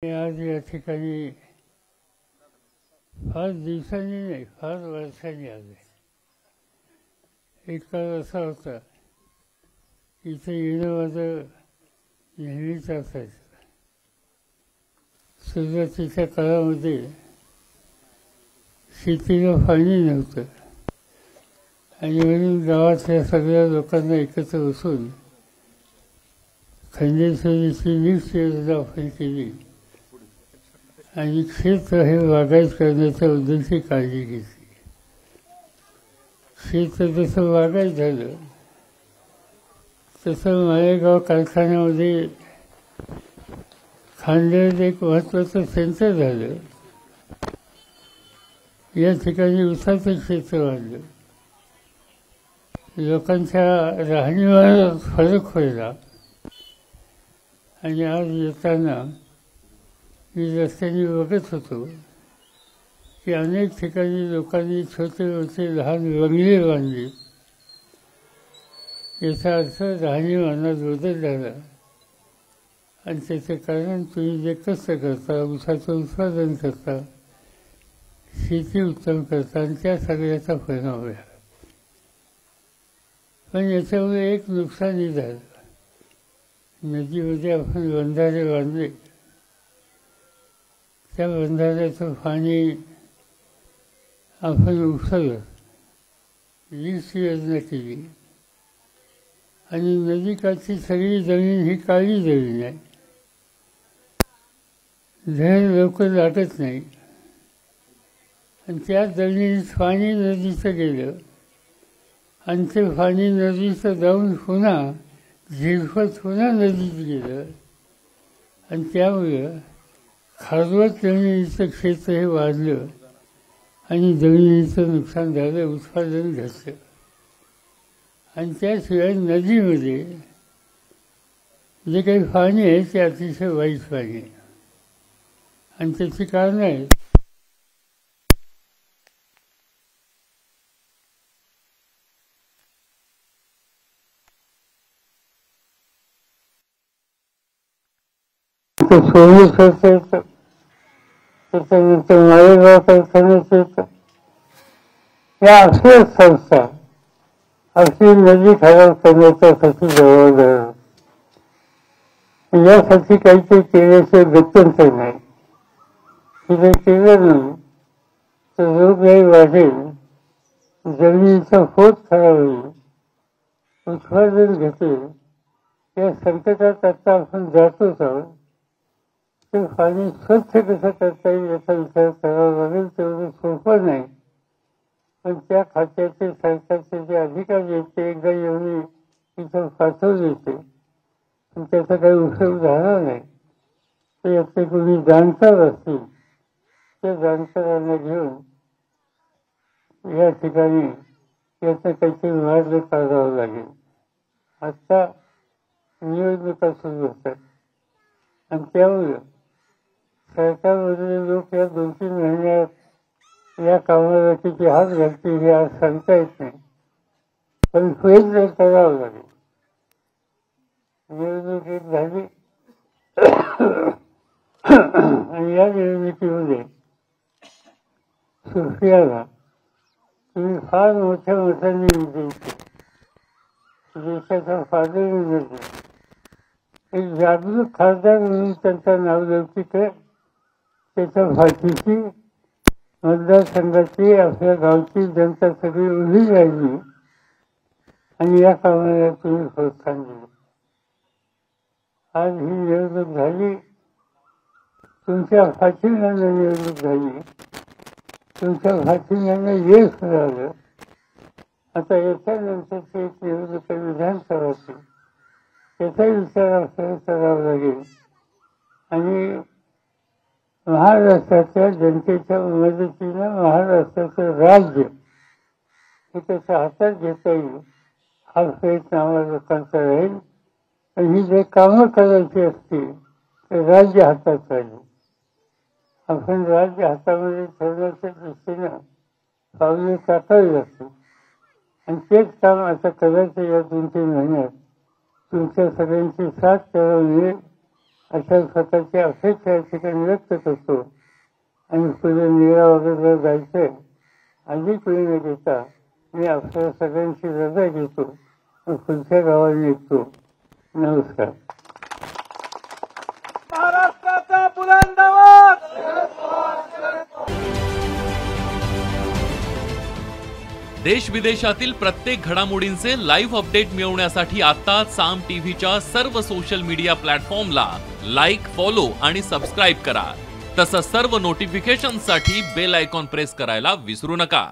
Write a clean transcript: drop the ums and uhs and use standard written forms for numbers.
आज या ठिकाणी फार दिवसांनी नाही, फार वर्षांनी आले. एक काळ असा होता, इथे येणं माझं नेहमीच असायचं. सुरुवातीच्या काळामध्ये शेतीला पाणी नव्हतं आणि म्हणून गावातल्या सगळ्या लोकांना एकत्र बसून खंडेश्वरीची नीट योजना आपण केली आणि क्षेत्र हे बागायत करण्याच्या उद्देशी काळजी घेतली. क्षेत्र जसं बागायत झालं तसं माळेगाव कारखान्यामध्ये खांडेर एक महत्त्वाचं सेंटर झालं. या ठिकाणी उसाचं क्षेत्र वाढलं. लोकांच्या राहणीमानात फरक व्हायला आणि आज येताना मी रस्त्याने बघत होतो की अनेक ठिकाणी लोकांनी छोटे मोठे लहान बंगले बांधले. याचा अर्थ राहणीमानात बदल झाला आणि त्याचं कारण तुम्ही जे कष्ट करता, ऊसाचं उत्पादन करता, शेती उत्तम करता आणि त्या सगळ्याचा परिणाम झाला. पण याच्यामुळे एक नुकसानही झालं. नदीमध्ये आपण बंधारे बांधले, त्या बंधाऱ्याचं पाणी आपण उचललं, वीज योजना केली आणि नदीकाठची सगळी जमीन ही काळी जमीन आहे. झाड लवकर लागत नाही आणि त्या जमिनीत पाणी नदीचं गेलं आणि ते पाणी नदीचं जाऊन पुन्हा झिरपत पुन्हा नदीत गेलं आणि त्यामुळं खारवत जमिनीचं क्षेत्र हे वाढलं आणि जमिनीचं नुकसान झालं, उत्पादन घटलं. आणि त्याशिवाय नदीमध्ये जे काही पाणी आहे ते अतिशय वाईट पाणी आहे आणि त्याची कारणं आहेत. सोमेश्वरचं येतं, त्याच्यानंतर माळेगाव कारखान्याचं येतं. या अशा संस्था अशी नदी खराब करण्याच्यासाठी जबाबदार. यासाठी काहीतरी केल्याशिवाय गत्यंतर नाही. तिथे केलं नाही तर रोगराई वाढेल, जमिनीचा पोत खराब होईल, उत्पादन घटेल. या संकटात आता आपण जातोच आहोत. ते पाणी स्वच्छ कसं करता येईल याचा विचार करावा लागेल. तेवढं सोपं नाही. पण त्या खात्याचे सरकारचे जे अधिकारी आहेत ते एकदा येऊन इथं पाठवले होते पण त्याचा काही उपयोग झाला नाही. ते याचे कोणी जाणकार असतील त्या जाणकारांना घेऊन या ठिकाणी याचं काहीतरी मार्ग काढावा लागेल. आत्ता निवडणुका सुरू होतात आणि त्यामुळं सरकारमधले लोक या 2-3 महिन्यात या कामाला किती हात घालतील हे आज सांगता येत नाही. पण प्रयत्न करावं लागेल. निवडणूक एक झाली आणि या निवडणुकीमध्ये सुप्रियाला तुम्ही फार मोठ्या मतांनी विजयी देशाचा फादर विजयी एक जागरूक खासदार म्हणून त्यांचं नाव लौकिक आहे. त्याच्या पाठीशी मतदारसंघाची आपल्या गावची जनता सगळी उभी राहिली आणि या कामाला तुम्ही प्रोत्साहन दिले. आज ही निवडणूक झाली, तुमच्या पाठिंब्यानं निवडणूक झाली, तुमच्या पाठिंब्यानं यश मिळालं. आता याच्यानंतरची एक निवडणूक विधानसभाची त्याचा विचार आपल्याला करावा लागेल आणि महाराष्ट्राच्या जनतेच्या मदतीनं महाराष्ट्राचं राज्य हे त्याच्या हातात घेता येईल हा प्रयत्न आम्हाला लोकांचा राहील. आणि ही जे कामं करायची असतील ते राज्य हातात राहील. आपण राज्य हातामध्ये ठेवण्याच्या दृष्टीनं पावले टाकावी लागतील आणि तेच काम आता करायचं या 2-3 महिन्यात. तुमच्या सगळ्यांची साथ त्याला मिळेल अशा स्वतःची अपेक्षा या ठिकाणी व्यक्त करतो आणि पुढे नीरा वगैरे जायचंय अधिक वेळ न देता मी आपल्या सगळ्यांची रजा घेतो पुढच्या गावाला निघतो. नमस्कार. महाराष्ट्राचा बुलंद आवाज. देश विदेशातील प्रत्येक घडामोडींचे लाईव्ह अपडेट मिळवण्यासाठी आता साम टीव्हीच्या सर्व सोशल मीडिया प्लॅटफॉर्मला लाईक, फॉलो आणि सबस्क्राईब करा. तसंच सर्व नोटिफिकेशनसाठी बेल आयकॉन प्रेस करायला विसरू नका.